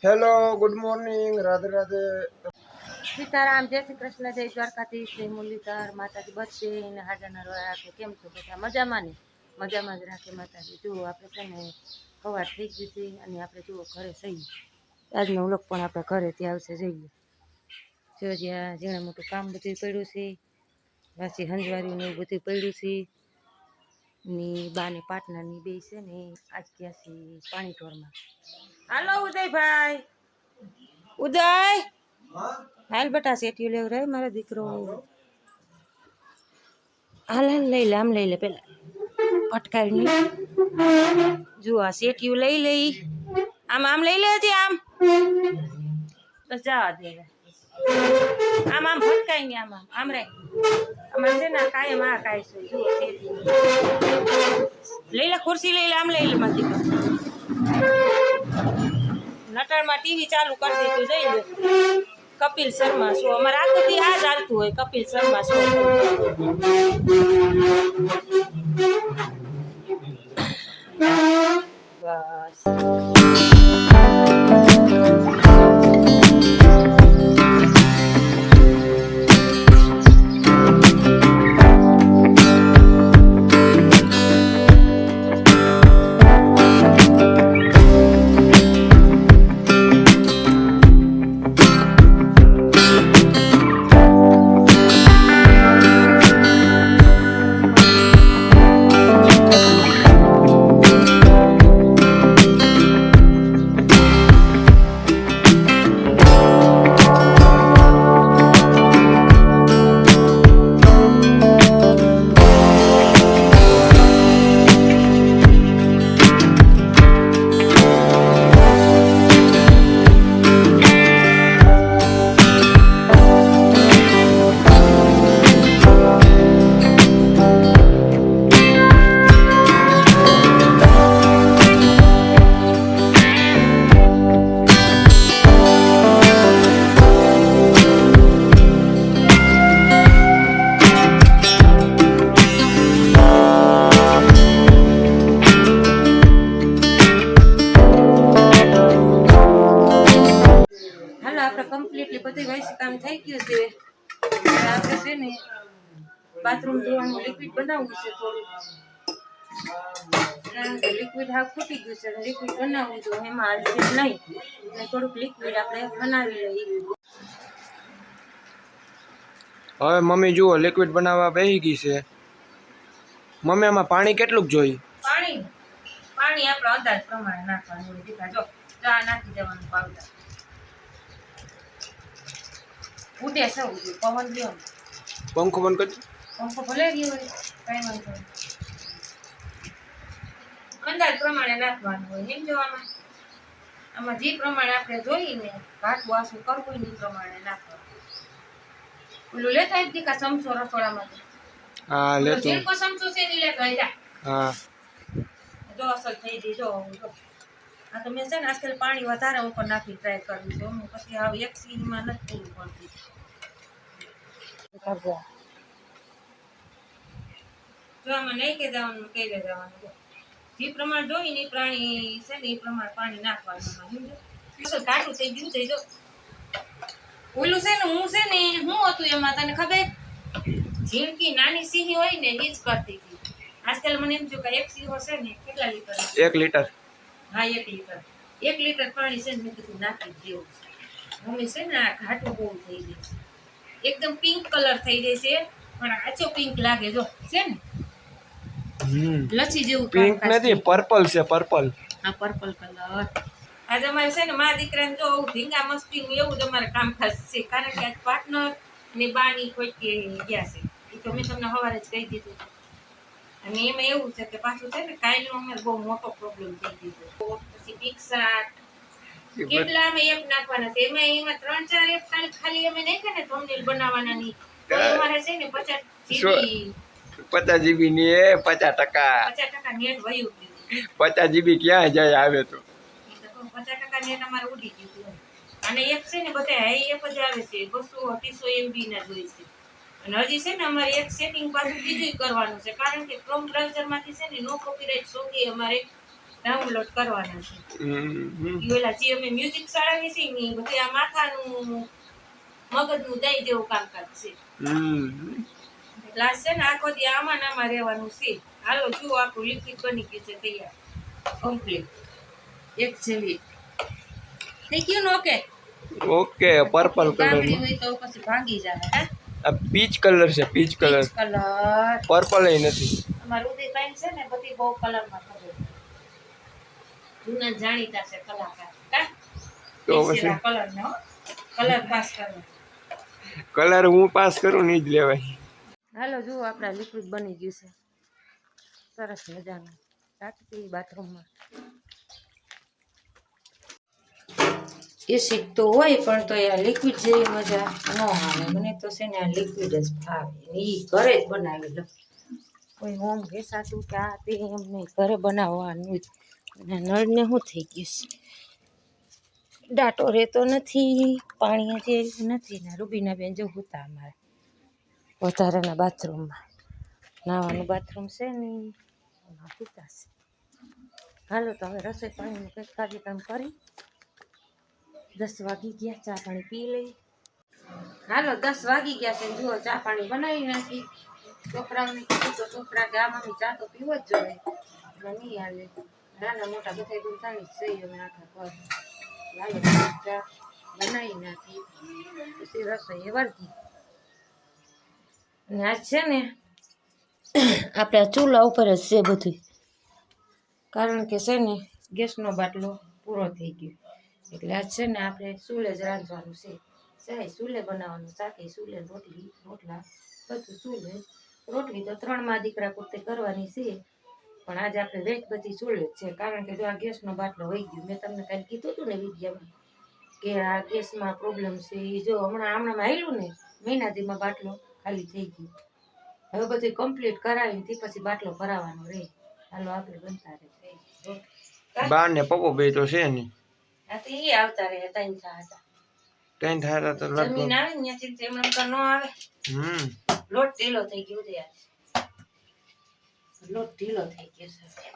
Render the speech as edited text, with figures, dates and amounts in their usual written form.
Hello, good morning, Radhe Radhe. Sitaram, જય શ્રી કૃષ્ણ, જય દ્વારકાધીશ, જય મુરલીધર. માતાજી બધે ને હાજર રાખે. કેમ છો બધા? મજામાં ને? મજામાં જ રાખે માતાજી. જુઓ આપણે છે ને સવાર થઈ ગઈ છે અને આપણે જુઓ ઘરે સહી આજનો વ્લોગ પણ આપણે ઘરેથી આવશે. જઈએ જો જ્યાં જેણે મોટું કામ બધું પડ્યું છે, પાછી હંજવારીને એવું બધું પડ્યું છે. ની બાને પાટનરની બે છે ને આજ ગયા છે પાણી ઢોરમાં. હાલો ઉદયભાઈ, ઉદય હાલ બેટા સેટ્યું લેવ રે મારો દીકરો. હાલ હાલ લઈ લે, આમ લઈ લે, પેલા પટકાવી જો આ સેટ્યું લઈ લઈ. આમ આમ લઈ લે, હજી આમ બસ જવા દે. આમ આમ ફટકાઈ ને આમ આમ આમ રે. અમારે છે ને કાયમ આ કાય છે. જુઓ સેટ્યું લઈ લે, ખુરશી લઈ લે, આમ લઈ લે મારી દીકરો. નટાણમાં ટીવી ચાલુ કરી દીધું. જઈ લે કપિલ શર્મા શો. અમારે આખું દી આ જ હાલતું હોય, કપિલ શર્મા શો. બસ કમ્પ્લીટલી બધું વૈસે કામ થઈ ગયું છે. આપણે છે ને બાથરૂમ ધોવાનું લિક્વિડ બનાવવું છે થોડું, કારણ કે લિક્વિડ હાવ ખૂટી ગયું છે. લિક્વિડ બનાવવું તો એમાં હાલશે નહીં, એટલે થોડુંક લિક્વિડ આપણે બનાવી લઈએ. હવે મમ્મી જુઓ લિક્વિડ બનાવવા બેસી ગઈ છે. મમ્મી આમાં પાણી કેટલું જોઈએ? પાણી પાણી આપણે અંદાજ પ્રમાણે નાખવાનું. દીધા જો ચા નાખી દેવાનું પાવડર. ઉડે છે પવન લ્યો, પંખો બંધ કરજો. પંખો ભલે ગયો હોય, કઈ વાંધો નહીં. અંદાજ પ્રમાણે નાખવાનું હોય. એમ જોવામાં આમાં જે પ્રમાણે આપણે જોઈને ઘાટું વાસું કરવું એ પ્રમાણે નાખવાનું. ઓલું લેતા જ દીકા ચમચો રસોડામાંથી. હા લેતો. જીરકો ચમચો છે ને લેતો જા. હા જો અસલ થઈ ગઈ. જો આ તો મેં છે ને આજકાલ પાણી વધારે ઉપર નાખી ટ્રાય કરવી છે. હું પછી હવે એક સીનમાં નથી પૂરું પડતી. જો આમાં નહીં કે જવાનું કઈ જવાનું, જે પ્રમાણે જોઈને એ પ્રાણી છે ને એ પ્રમાણે પાણી નાખવાનું. સમજો ઘાટું થઈ ગયું થઈ. જો ઓલું છે ને હું છે ને શું હતું એમાં તને ખબર? ઝીણકી નાની સિંહી હોય ને એ જ કરતી હતી. આજકાલ મને એમ થયું કે એક સિંહો છે ને કેટલા લીટર? 1 લીટર. હા 1 લીટર. 1 લીટર પાણી છે ને મેં કીધું નાખી દેવું. મમ્મી છે ને આ ઘાટું બહુ થઈ ગયું, એકદમ પિંક કલર થઈ જાય છે, પણ આછો પિંક લાગે. જો છે ને લચ્છી જેવું. પિંક નથી, પર્પલ છે, પર્પલ. હા પર્પલ કલર. આજે અમારે છે ને મારા દીકરાને જો ધીંગા મસ્તી એવું જ અમારે કામકાજ છે, કારણ કે આજ પાર્ટનર ને બાની કોઈ ગયા છે. એ તો મેં તમને સવારે જ કહી દીધું. અને એમાં એવું છે કે પાછું છે ને કાલનો અમારે બહુ મોટો પ્રોબ્લેમ થઈ દીધો. પછી પિક્સાટ કેટલા અમે એપ નાખવાના છે, એમાં 3-4 એપ ખાલી અમે નાખ્યા ને થંબનેલ બનાવવાના ની, તો અમારે છે ને 50 GB ની 50% 50% નેટ વયું. 50 GB ક્યાં જાય આવે તો 50% નેટ અમારે ઉડી ગયું. અને એપ છે ને બધા હાઈ એપ જ આવે છે, 200-250 MB ના જોઈએ છે. અને હજી છે ને અમારે એક સેટિંગ પાછું બીજું કરવાનું છે, કારણ કે ક્રોમ બ્રાઉઝર માંથી છે ને નો કોપીરાઇટ સોંગ અમારે ડાઉનલોડ કરવાના છે. હમ. ઈ ઓલા જે અમે મ્યુઝિક ચડાવીએ છીએ ને ઈ બધું આ માથાનું મગજનું દઈ જેવું કામકાજ છે. ક્લાસ છે ને આખો દી આમાં ને આમાં રહેવાનું છે. હાલો જુઓ આપણું લિક્વિડ બની ગયું છે તૈયાર કમ્પ્લીટ એક જેવી થઈ ગયું ને? ઓકે પર્પલ ગામડી કલર હોય તો પછી ભાંગી જાય. હે આ પીચ કલર છે, પીચ કલર, કલર પર્પલ એ નથી. અમારું ઉદયભાઈ છે ને બધી બહુ કલરમાં ખબર જૂના જાણીતા છે કલાકાર. કા તો પછી કલર નો કલર પાસ કરો. કલર હું પાસ કરું નહીં જ લેવાય. હાલો જુઓ આપણા લિક્વિડ બની ગયું છે સરસ મજાનું. રાખતી બાથરૂમમાં એસિડ તો હોય પણ તો આ લિક્વિડ જેવી મજા ન આવે. મને તો છે ને આ લિક્વિડ જ ભાવે. એ ઘરે જ બનાવી લો. કોઈ હોમ વેસાતું કે આ તે એમ નહીં, ઘરે બનાવવાનું જ. અને નળને શું થઈ ગયું છે, ડાટો રહેતો નથી, પાણી જે નથી ને. રૂબીના બેન જો હતા અમારે વધારાના બાથરૂમમાં. નાવાનું બાથરૂમ છે ને એમાં પીતા છે. હાલો તો હવે રસોઈ પાણીનું કંઈક કાર્યક્રમ કરી 10 વાગી ગયા, ચા પાણી પી લઈ. હાલો 10 વાગી ગયા છે. જુઓ ચા પાણી બનાવી નાખી. છોકરાઓને કીધું તો છોકરા કે આ મમ્મી ચા તો પીવો જ જોઈએ. નહીં હાલે, નાના મોટા બધા ગુંતાણી જ છે અમે આખા પર. હાલો ચા બનાવી નાખી પછી રસોઈ વળગી. અને આજ છે ને આપણે આ ચૂલા ઉપર જ છે બધું, કારણ કે છે ને ગેસનો બાટલો પૂરો થઈ ગયો. એટલે આજ છે ને આપણે ચૂલે જ રાંધવાનું છે. ચાય ચૂલે બનાવવાનું, શાકે ચૂલે, રોટલા બધું ચૂલે. રોટલી તો 3 દીકરા પૂરતી કરવાની છે, પણ આજે આપણે વેચ બધી ચૂલે જ છે. કારણ કે જો આ ગેસનો બાટલો વહી ગયો. મેં તમને કાલે કીધું હતું ને વિડીયોમાં કે આ ગેસમાં પ્રોબ્લેમ છે. એ જો હમણાં આવેલું ને મહિનાથીમાં બાટલો ખાલી થઈ ગયો. હવે બધું કમ્પ્લીટ કરાવીને તે પછી બાટલો ભરાવાનો રહે. હાલો આપણે બનતા રહે. બા ને પપ્પો બે તો છે ને. આ તો એ આવતા રહે. 3 હતા. 3 થાય તો જમીન આવે ને ત્યાંથી એમણે તો ન આવે. લોટ ઢીલો થઈ ગયો છે. લોટ ઢીલો થઈ ગયો છે.